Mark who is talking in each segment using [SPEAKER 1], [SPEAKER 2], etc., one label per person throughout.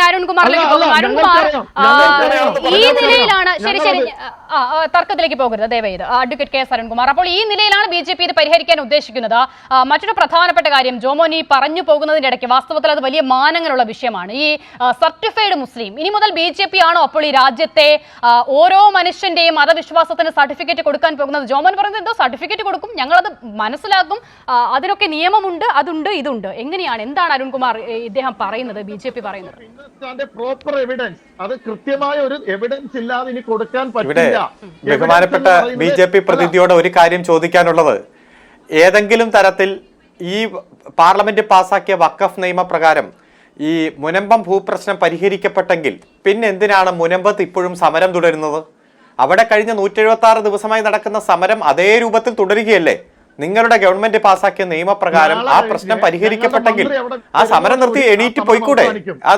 [SPEAKER 1] അരുൺകുമാറിലേക്ക് പോകുന്നു. അരുൺകുമാർ ഈ നിലയിലാണ് ശരി ശരി തർക്കത്തിലേക്ക് പോകരുത് ദയവേത് അഡ്വക്കേറ്റ് കെ എസ് അരുൺകുമാർ. അപ്പോൾ ഈ നിലയിലാണ് BJP ഇത് പരിഹരിക്കാൻ ഉദ്ദേശിക്കുന്നത്. മറ്റൊരു പ്രധാനപ്പെട്ട കാര്യം ജോമോനി പറഞ്ഞു പോകുന്നതിന്റെ ഇടയ്ക്ക് വാസ്തവത്തിൽ അത് വലിയ മാനങ്ങളുള്ള വിഷയമാണ്. ഈ സർട്ടിഫൈഡ് മുസ്ലിം ഇനി മുതൽ BJP ആണോ അപ്പോൾ ഈ രാജ്യത്തെ ഓരോ മനുഷ്യന്റെയും മതവിശ്വാസത്തിന് സർട്ടിഫിക്കറ്റ് കൊടുക്കാൻ പോകുന്നത്? ജോമോൻ പറയുന്നത് എന്തോ സർട്ടിഫിക്കറ്റ് കൊടുക്കും, ഞങ്ങളത് മനസ്സിലാക്കും, അതിനൊക്കെ നിയമമുണ്ട്, അതുണ്ട്, ഇതുണ്ട്. എങ്ങനെയാണ്, എന്താണ് അരുൺകുമാർ ഇദ്ദേഹം പറയുന്നത്, BJP പറയുന്നത്?
[SPEAKER 2] പ്രോപ്പർ എവിഡൻസ്, അത് കൃത്യമായ ഒരു എവിഡൻസ് ഇല്ലാതെ ഇനി കൊടുക്കാൻ പറ്റില്ല.
[SPEAKER 3] ബഹുമാനപ്പെട്ട BJP പ്രതിനിധിയോട് ഒരു കാര്യം ചോദിക്കാനുള്ളത്, ഏതെങ്കിലും തരത്തിൽ ഈ പാർലമെന്റ് പാസാക്കിയ വഖഫ് നിയമപ്രകാരം ഈ മുനമ്പം ഭൂപ്രശ്നം പരിഹരിക്കപ്പെട്ടെങ്കിൽ പിന്നെ എന്തിനാണ് മുനമ്പത്ത് ഇപ്പോഴും സമരം തുടരുന്നത്? അവിടെ കഴിഞ്ഞ 176 ദിവസമായി നടക്കുന്ന സമരം അതേ രൂപത്തിൽ തുടരുകയല്ലേ? നിങ്ങളുടെ ഗവൺമെന്റ് പാസാക്കിയ നിയമപ്രകാരം ആ പ്രശ്നം പരിഹരിക്കപ്പെട്ടെങ്കിൽ ആ സമരം നിർത്തി എണീറ്റ് പോയിക്കൂടെ?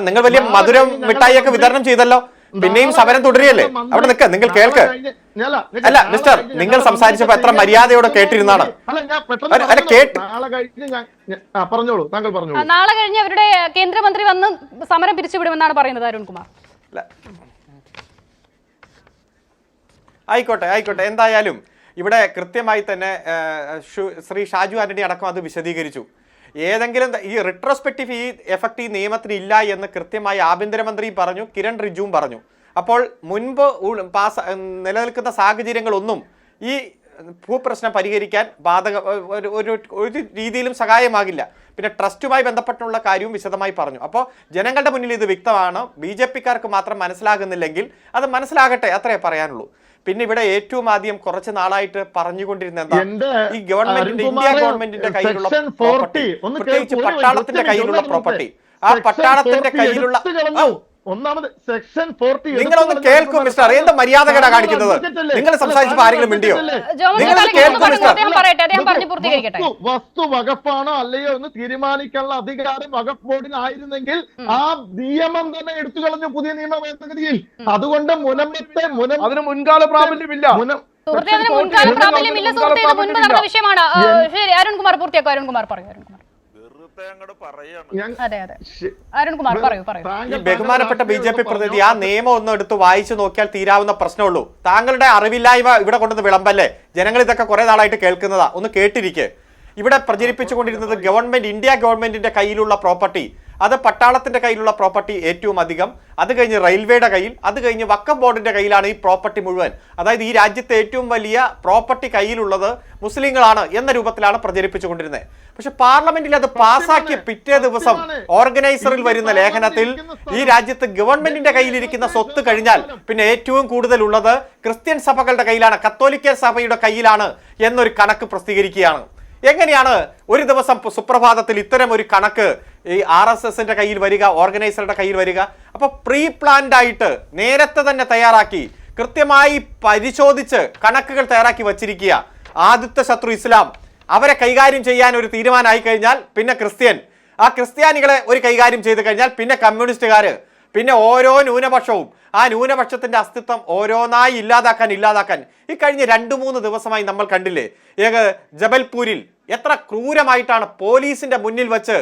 [SPEAKER 3] നിങ്ങൾ വലിയ മധുരം മിഠായിയൊക്കെ വിതരണം ചെയ്തല്ലോ, പിന്നെയും സമരം തുടരുകയല്ലേ? അവിടെ നിൽക്ക, നിങ്ങൾ കേൾക്ക്. അല്ല മിസ്റ്റർ, നിങ്ങൾ സംസാരിച്ചപ്പോ എത്ര മര്യാദയോടെ കേട്ടിരുന്നാണ്.
[SPEAKER 1] നാളെ കഴിഞ്ഞ് അവരുടെ കേന്ദ്രമന്ത്രി വന്ന് സമരം പിരിച്ചുവിടുമെന്നാണ് പറയുന്നത് അരുൺകുമാർ.
[SPEAKER 3] ആയിക്കോട്ടെ ആയിക്കോട്ടെ, എന്തായാലും ഇവിടെ കൃത്യമായി തന്നെ ശ്രീ ഷാജു ആന്റണി അടക്കം അത് വിശദീകരിച്ചു. ഏതെങ്കിലും ഈ റിട്രോസ്പെക്റ്റീവ് ഈ എഫക്റ്റ് ഈ നിയമത്തിന് ഇല്ല എന്ന് കൃത്യമായി ആഭ്യന്തരമന്ത്രി പറഞ്ഞു, കിരൺ റിജുവും പറഞ്ഞു. അപ്പോൾ മുൻപ് നിലനിൽക്കുന്ന സാഹചര്യങ്ങളൊന്നും ഈ ഭൂപ്രശ്നം പരിഹരിക്കാൻ ഒരു രീതിയിലും സഹായമാകില്ല. പിന്നെ ട്രസ്റ്റുമായി ബന്ധപ്പെട്ടുള്ള കാര്യവും വിശദമായി പറഞ്ഞു. അപ്പോൾ ജനങ്ങളുടെ മുന്നിൽ ഇത് വ്യക്തമാണ്. BJP-ക്കാർക്ക് മാത്രം മനസ്സിലാകുന്നില്ലെങ്കിൽ അത് മനസ്സിലാകട്ടെ, അത്രേ പറയാനുള്ളൂ. പിന്നെ ഇവിടെ ഏറ്റവും ആദ്യം കുറച്ച് നാളായിട്ട് പറഞ്ഞുകൊണ്ടിരുന്ന എന്താ, ഈ ഗവൺമെന്റിന്റെ ഇന്ത്യ ഗവൺമെന്റിന്റെ കയ്യിലുള്ള പ്രോപ്പർട്ടി, പ്രത്യേകിച്ച് പട്ടാളത്തിന്റെ കയ്യിലുള്ള പ്രോപ്പർട്ടി, ആ പട്ടാളത്തിന്റെ കയ്യിലുള്ള
[SPEAKER 2] ഒന്നാമത് സെക്ഷൻ 40
[SPEAKER 3] നിങ്ങളൊന്ന് കേൾക്കും മിസ്റ്റർ, എന്ത് മര്യാദകേടാ കാണിക്കുന്നത്? നിങ്ങൾ സംസാരിച്ചപ്പോൾ ആരെങ്കിലും മിണ്ടിയോ?
[SPEAKER 2] വസ്തു വകുപ്പാണോ അല്ലയോ എന്ന് തീരുമാനിക്കാനുള്ള അധികാരം വകുപ്പ് ബോർഡിനായിരുന്നെങ്കിൽ ആ നിയമം തന്നെ എടുത്തു കളഞ്ഞു പുതിയ നിയമ ഭേദഗതിയിൽ. അതുകൊണ്ട്
[SPEAKER 4] അതിന് മുൻകാല പ്രാബല്യമില്ല.
[SPEAKER 1] വിഷയമാണ്. അരുൺകുമാർ പൂർത്തിയാക്കും. അരുൺകുമാർ പറയൂ.
[SPEAKER 3] ബഹുമാനപ്പെട്ട BJP പ്രതിനിധി, ആ നിയമം ഒന്ന് എടുത്ത് വായിച്ചു നോക്കിയാൽ തീരാവുന്ന പ്രശ്നമുള്ളൂ. താങ്കളുടെ അറിവില്ലായ്മ ഇവിടെ കൊണ്ടുവന്ന് വിളമ്പല്ലേ? ജനങ്ങൾ ഇതൊക്കെ കുറെ നാളായിട്ട് കേൾക്കുന്നതാ, ഒന്ന് കേട്ടിരിക്കെ. ഇവിടെ പ്രചരിപ്പിച്ചുകൊണ്ടിരുന്നത് ഇന്ത്യ ഗവൺമെന്റിന്റെ കയ്യിലുള്ള പ്രോപ്പർട്ടി, അത് പട്ടാളത്തിന്റെ കയ്യിലുള്ള പ്രോപ്പർട്ടി ഏറ്റവും അധികം, അത് കഴിഞ്ഞ് റെയിൽവേയുടെ കയ്യിൽ, അത് കഴിഞ്ഞ് വഖഫ് ബോർഡിന്റെ കയ്യിലാണ് ഈ പ്രോപ്പർട്ടി മുഴുവൻ. അതായത് ഈ രാജ്യത്തെ ഏറ്റവും വലിയ പ്രോപ്പർട്ടി കയ്യിലുള്ളത് മുസ്ലിങ്ങളാണ് എന്ന രൂപത്തിലാണ് പ്രചരിപ്പിച്ചുകൊണ്ടിരുന്നത്. പക്ഷെ പാർലമെന്റിൽ അത് പാസാക്കിയ പിറ്റേ ദിവസം ഓർഗനൈസറിൽ വരുന്ന ലേഖനത്തിൽ ഈ രാജ്യത്ത് ഗവൺമെന്റിന്റെ കയ്യിലിരിക്കുന്ന സ്വത്ത് കഴിഞ്ഞാൽ പിന്നെ ഏറ്റവും കൂടുതൽ ഉള്ളത് ക്രിസ്ത്യൻ സഭകളുടെ കയ്യിലാണ്, കത്തോലിക്ക സഭയുടെ കയ്യിലാണ് എന്നൊരു കണക്ക് പ്രസിദ്ധീകരിക്കുകയാണ്. എങ്ങനെയാണ് ഒരു ദിവസം സുപ്രഭാതത്തിൽ ഇത്തരം ഒരു കണക്ക് ഈ RSSന്റെ കയ്യിൽ വരിക, ഓർഗനൈസറുടെ കയ്യിൽ വരിക? അപ്പൊ പ്രീ പ്ലാൻഡ് ആയിട്ട് നേരത്തെ തന്നെ തയ്യാറാക്കി കൃത്യമായി പരിശോധിച്ച് കണക്കുകൾ തയ്യാറാക്കി വച്ചിരിക്കുക. ആദ്യത്തെ ശത്രു ഇസ്ലാം, അവരെ കൈകാര്യം ചെയ്യാൻ ഒരു തീരുമാനമായി കഴിഞ്ഞാൽ പിന്നെ ക്രിസ്ത്യൻ, ആ ക്രിസ്ത്യാനികളെ ഒരു കൈകാര്യം ചെയ്ത് കഴിഞ്ഞാൽ പിന്നെ കമ്മ്യൂണിസ്റ്റുകാര്, പിന്നെ ഓരോ ന്യൂനപക്ഷവും ആ ന്യൂനപക്ഷത്തിന്റെ അസ്തിത്വം ഓരോന്നായി ഇല്ലാതാക്കാൻ ഈ കഴിഞ്ഞ 2-3 ദിവസമായി നമ്മൾ കണ്ടില്ലേ? ജബൽപൂരിൽ എത്ര ക്രൂരമായിട്ടാണ് പോലീസിന്റെ മുന്നിൽ വെച്ച്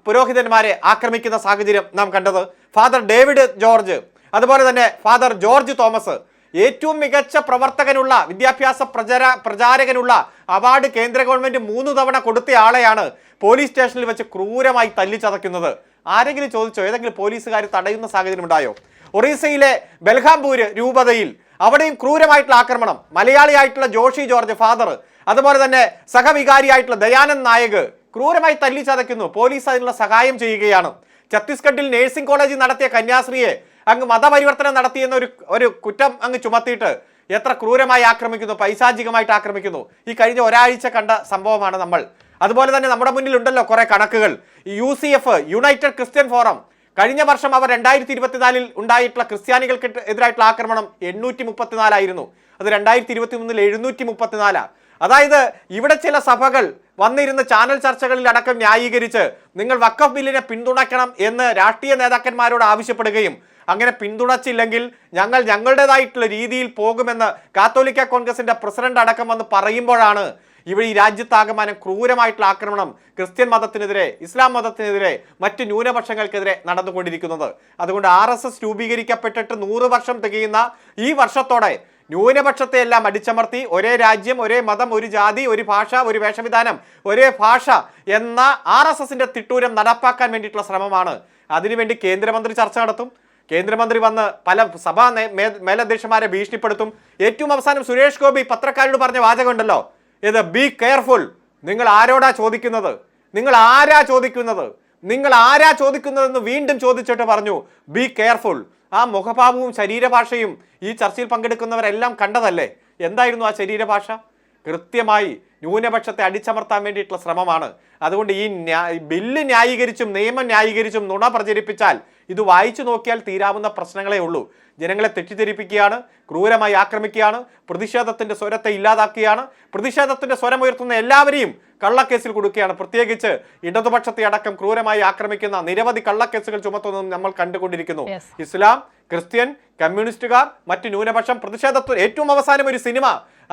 [SPEAKER 3] പുരോഹിതന്മാരെ ആക്രമിക്കുന്ന സാഹചര്യം നാം കണ്ടത്. ഫാദർ ഡേവിഡ് ജോർജ്, അതുപോലെ തന്നെ ഫാദർ ജോർജ് തോമസ്, ഏറ്റവും മികച്ച പ്രവർത്തകനുള്ള വിദ്യാഭ്യാസ പ്രചാരകനുള്ള അവാർഡ് കേന്ദ്ര ഗവൺമെന്റ് 3 തവണ കൊടുത്ത ആളെയാണ് പോലീസ് സ്റ്റേഷനിൽ വെച്ച് ക്രൂരമായി തല്ലിച്ചതയ്ക്കുന്നത്. ആരെങ്കിലും ചോദിച്ചോ? ഏതെങ്കിലും പോലീസുകാർ തടയുന്ന സാഹചര്യം ഉണ്ടായോ? ഒറീസയിലെ ബൽഹാംപൂര് രൂപതയിൽ അവിടെയും ക്രൂരമായിട്ടുള്ള ആക്രമണം. മലയാളിയായിട്ടുള്ള ജോഷി ജോർജ് ഫാദർ, അതുപോലെ തന്നെ സഹവികാരിയായിട്ടുള്ള ദയാനന്ദ് നായക് ക്രൂരമായി തല്ലിച്ചതയ്ക്കുന്നു. പോലീസ് അതിനുള്ള സഹായം ചെയ്യുകയാണ്. ഛത്തീസ്ഗഡിൽ നഴ്സിംഗ് കോളേജിൽ നടത്തിയ കന്യാസ്ത്രീയെ അങ്ങ് മതപരിവർത്തനം നടത്തിയെന്ന ഒരു കുറ്റം അങ്ങ് ചുമത്തിയിട്ട് എത്ര ക്രൂരമായി ആക്രമിക്കുന്നു, പൈശാചികമായിട്ട് ആക്രമിക്കുന്നു. ഈ കഴിഞ്ഞ ഒരാഴ്ച കണ്ട സംഭവമാണ് നമ്മൾ. അതുപോലെ തന്നെ നമ്മുടെ മുന്നിൽ ഉണ്ടല്ലോ കുറെ കണക്കുകൾ. UCF, യുണൈറ്റഡ് ക്രിസ്ത്യൻ ഫോറം, കഴിഞ്ഞ വർഷം അവർ 2024 ഉണ്ടായിട്ടുള്ള ക്രിസ്ത്യാനികൾക്ക് എതിരായിട്ടുള്ള ആക്രമണം 834 ആയിരുന്നു. അത് 2023 734. അതായത് ഇവിടെ ചില സഭകൾ വന്നിരുന്ന ചാനൽ ചർച്ചകളിൽ അടക്കം ന്യായീകരിച്ച് നിങ്ങൾ വഖഫ് ബില്ലിനെ പിന്തുണയ്ക്കണം എന്ന് രാഷ്ട്രീയ നേതാക്കന്മാരോട് ആവശ്യപ്പെടുകയും അങ്ങനെ പിന്തുണച്ചില്ലെങ്കിൽ ഞങ്ങൾ ഞങ്ങളുടേതായിട്ടുള്ള രീതിയിൽ പോകുമെന്ന് കാത്തോലിക്ക കോൺഗ്രസിന്റെ പ്രസിഡന്റ് അടക്കം വന്ന് പറയുമ്പോഴാണ് ഇവിടെ ഈ രാജ്യത്താകമാനം ക്രൂരമായിട്ടുള്ള ആക്രമണം ക്രിസ്ത്യൻ മതത്തിനെതിരെ, ഇസ്ലാം മതത്തിനെതിരെ, മറ്റ് ന്യൂനപക്ഷങ്ങൾക്കെതിരെ നടന്നുകൊണ്ടിരിക്കുന്നത്. അതുകൊണ്ട് RSS രൂപീകരിക്കപ്പെട്ടിട്ട് 100 വർഷം തികയുന്ന ഈ വർഷത്തോടെ ന്യൂനപക്ഷത്തെ എല്ലാം അടിച്ചമർത്തി ഒരേ രാജ്യം, ഒരേ മതം, ഒരു ജാതി, ഒരു ഭാഷ, ഒരു വേഷവിധാനം, ഒരേ ഭാഷ എന്ന RSSന്റെ തിട്ടൂരം നടപ്പാക്കാൻ വേണ്ടിയിട്ടുള്ള ശ്രമമാണ്. അതിനുവേണ്ടി കേന്ദ്രമന്ത്രി ചർച്ച നടത്തും. കേന്ദ്രമന്ത്രി വന്ന് പല സഭാ മേലധ്യക്ഷന്മാരെ ഭീഷണിപ്പെടുത്തും. ഏറ്റവും അവസാനം സുരേഷ് ഗോപി പത്രക്കാരോട് പറഞ്ഞ വാചകമുണ്ടല്ലോ, ഇത് ബി കെയർഫുൾ. നിങ്ങൾ ആരോടാ ചോദിക്കുന്നത്? നിങ്ങൾ ആരാ ചോദിക്കുന്നത്? നിങ്ങൾ ആരാ ചോദിക്കുന്നതെന്ന് വീണ്ടും ചോദിച്ചിട്ട് പറഞ്ഞു ബി കെയർഫുൾ. ആ മുഖഭാവവും ശരീരഭാഷയും ഈ ചർച്ചയിൽ പങ്കെടുക്കുന്നവരെല്ലാം കണ്ടതല്ലേ? എന്തായിരുന്നു ആ ശരീരഭാഷ? കൃത്യമായി ന്യൂനപക്ഷത്തെ അടിച്ചമർത്താൻ വേണ്ടിയിട്ടുള്ള ശ്രമമാണ്. അതുകൊണ്ട് ഈ ബില്ല് ന്യായീകരിച്ചും നിയമം ന്യായീകരിച്ചും നുണ പ്രചരിപ്പിച്ചാൽ ഇത് വായിച്ചു നോക്കിയാൽ തീരാവുന്ന പ്രശ്നങ്ങളേ ഉള്ളൂ. ജനങ്ങളെ തെറ്റിദ്ധരിപ്പിക്കുകയാണ്, ക്രൂരമായി ആക്രമിക്കുകയാണ്, പ്രതിഷേധത്തിന്റെ സ്വരത്തെ ഇല്ലാതാക്കുകയാണ്, പ്രതിഷേധത്തിന്റെ സ്വരം ഉയർത്തുന്ന എല്ലാവരെയും കള്ളക്കേസിൽ കൊടുക്കുകയാണ്. പ്രത്യേകിച്ച് ഇടതുപക്ഷത്തെ അടക്കം ക്രൂരമായി ആക്രമിക്കുന്ന നിരവധി കള്ളക്കേസുകൾ ചുമത്തുന്നതും നമ്മൾ കണ്ടുകൊണ്ടിരിക്കുന്നു. ഇസ്ലാം, ക്രിസ്ത്യൻ, കമ്മ്യൂണിസ്റ്റുകാർ, മറ്റ് ന്യൂനപക്ഷം പ്രതിഷേധത്തിൽ ഏറ്റവും അവസാനം ഒരു സിനിമ,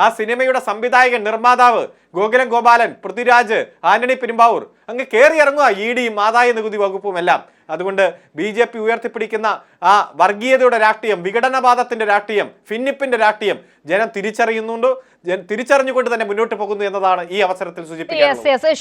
[SPEAKER 3] ആ സിനിമയുടെ സംവിധായകൻ, നിർമ്മാതാവ് ഗോകുലം ഗോപാലൻ, പൃഥ്വിരാജ്, ആന്റണി പെരുമ്പാവൂർ അങ്ങ് കയറി ഇറങ്ങുക, ഇഡിയും ആദായ നികുതി വകുപ്പും എല്ലാം. അതുകൊണ്ട് BJP ഉയർത്തിപ്പിടിക്കുന്ന ആ വർഗീയതയുടെ രാഷ്ട്രീയം, വിഘടനവാദത്തിന്റെ രാഷ്ട്രീയം, ഭിന്നിപ്പിന്റെ രാഷ്ട്രീയം ജനം തിരിച്ചറിയുന്നുണ്ട്. തിരിച്ചറിഞ്ഞുകൊണ്ട് തന്നെ മുന്നോട്ട് പോകുന്നു എന്നതാണ് ഈ അവസരത്തിൽ സൂചിപ്പിക്കുന്നത്.